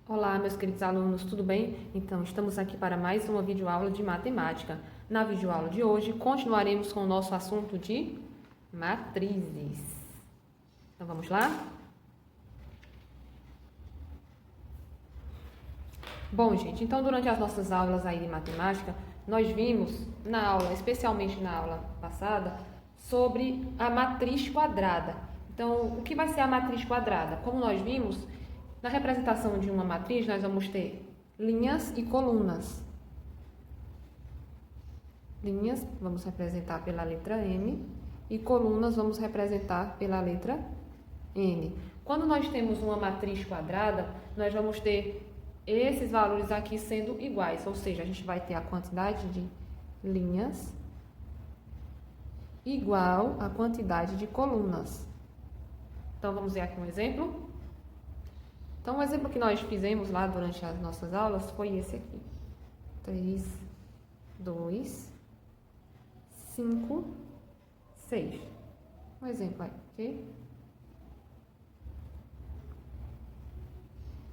Olá, meus queridos alunos, tudo bem? Então, estamos aqui para mais uma videoaula de matemática. Na videoaula de hoje, continuaremos com o nosso assunto de matrizes. Então, vamos lá? Bom, gente, então durante as nossas aulas aí de matemática, nós vimos na aula, especialmente na aula passada, sobre a matriz quadrada. Então, o que vai ser a matriz quadrada? Como nós vimos, na representação de uma matriz, nós vamos ter linhas e colunas. Linhas vamos representar pela letra M e colunas vamos representar pela letra N. Quando nós temos uma matriz quadrada, nós vamos ter esses valores aqui sendo iguais, ou seja, a gente vai ter a quantidade de linhas igual à quantidade de colunas. Então, vamos ver aqui um exemplo. Então, o exemplo que nós fizemos lá durante as nossas aulas foi esse aqui. 3, 2, 5, 6. Um exemplo aí, ok?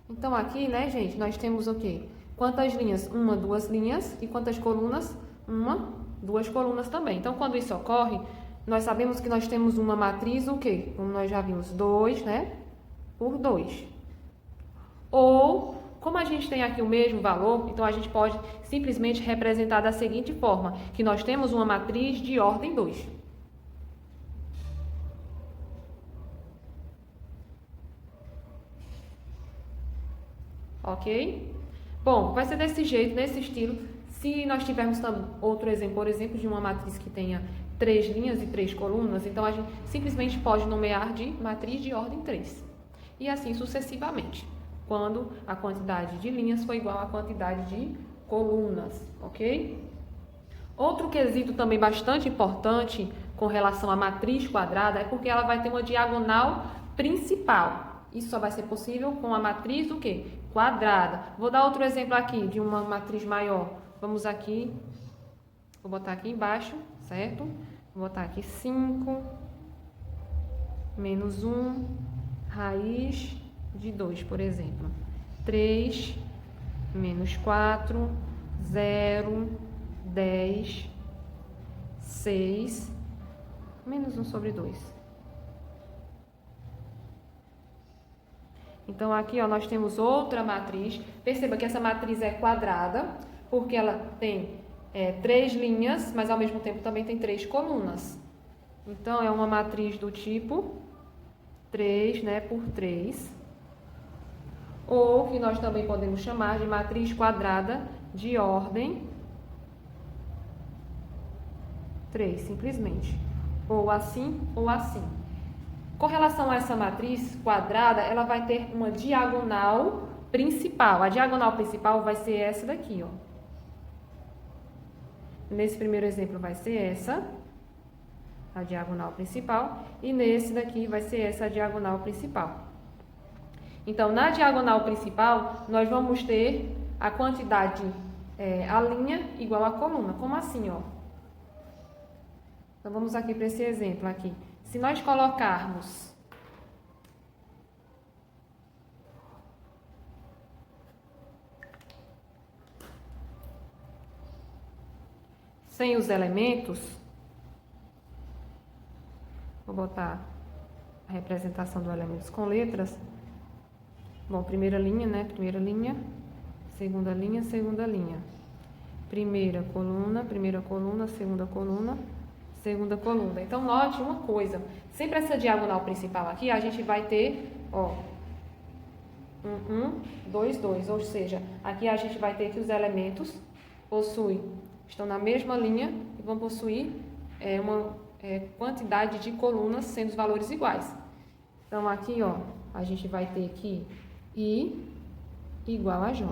Então, aqui, né, gente, nós temos o quê? Quantas linhas? Uma, duas linhas. E quantas colunas? Uma, duas colunas também. Então, quando isso ocorre, nós sabemos que nós temos uma matriz, o quê? Como nós já vimos, 2, né, por 2. Ou, como a gente tem aqui o mesmo valor, então a gente pode simplesmente representar da seguinte forma, que nós temos uma matriz de ordem 2. Ok? Bom, vai ser desse jeito, nesse estilo. Se nós tivermos outro exemplo, por exemplo, de uma matriz que tenha 3 linhas e 3 colunas, então a gente simplesmente pode nomear de matriz de ordem 3. E assim sucessivamente, quando a quantidade de linhas for igual à quantidade de colunas, ok? Outro quesito também bastante importante com relação à matriz quadrada é porque ela vai ter uma diagonal principal. Isso só vai ser possível com a matriz o quê? Quadrada. Vou dar outro exemplo aqui de uma matriz maior. Vamos aqui, vou botar aqui embaixo, certo? Vou botar aqui 5 menos 1 raiz de 2, por exemplo. 3 menos 4, 0, 10, 6, menos 1 sobre 2. Então, aqui ó, nós temos outra matriz. Perceba que essa matriz é quadrada, porque ela tem 3 linhas, mas ao mesmo tempo também tem 3 colunas. Então, é uma matriz do tipo 3, né, por 3. Ou que nós também podemos chamar de matriz quadrada de ordem 3, simplesmente. Ou assim, ou assim. Com relação a essa matriz quadrada, ela vai ter uma diagonal principal. A diagonal principal vai ser essa daqui, ó. Nesse primeiro exemplo vai ser essa, a diagonal principal, e nesse daqui vai ser essa a diagonal principal. Então, na diagonal principal, nós vamos ter a quantidade, a linha igual à coluna. Como assim, ó? Então, vamos aqui para esse exemplo aqui. Se nós colocarmos sem os elementos, vou botar a representação dos elementos com letras. Bom, primeira linha, né? Primeira linha, segunda linha, segunda linha. Primeira coluna, segunda coluna, segunda coluna. Então, note uma coisa. Sempre essa diagonal principal aqui, a gente vai ter, ó, 1, 2, 2. Ou seja, aqui a gente vai ter que os elementos estão na mesma linha e vão possuir uma quantidade de colunas sendo os valores iguais. Então, aqui, ó, a gente vai ter que I igual a J.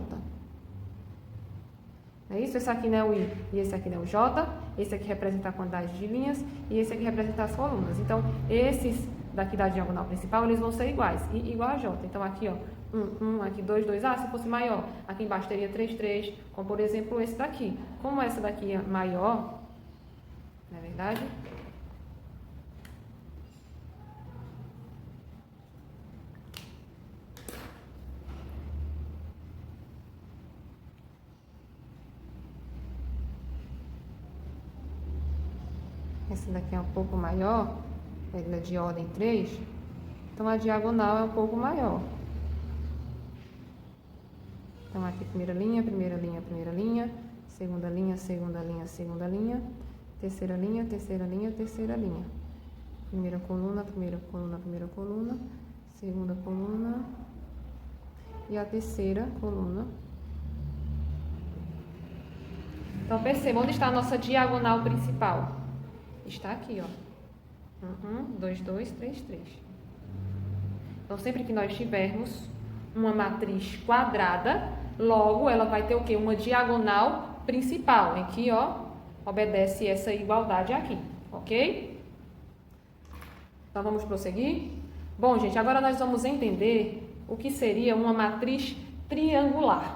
É isso? Esse aqui não é o I e esse aqui não é o J. Esse aqui representa a quantidade de linhas e esse aqui representa as colunas. Então, esses daqui da diagonal principal, eles vão ser iguais. I igual a J. Então, aqui, ó, 1, aqui 2, 2. Ah, se fosse maior, aqui embaixo teria 3, 3. Como, por exemplo, esse daqui. Como essa daqui é maior, não é verdade? esse daqui é um pouco maior, ele é de ordem 3, então a diagonal é um pouco maior. Então, aqui, primeira linha, primeira linha, primeira linha, segunda linha, segunda linha, segunda linha, terceira linha, terceira linha, terceira linha. Primeira coluna, primeira coluna, primeira coluna, segunda coluna e a terceira coluna. Então, perceba onde está a nossa diagonal principal. Está aqui, ó. 2, 2, 3, 3. Então, sempre que nós tivermos uma matriz quadrada, logo ela vai ter o quê? Uma diagonal principal, em que, ó, obedece essa igualdade aqui, ok? Então, vamos prosseguir? Bom, gente, agora nós vamos entender o que seria uma matriz triangular.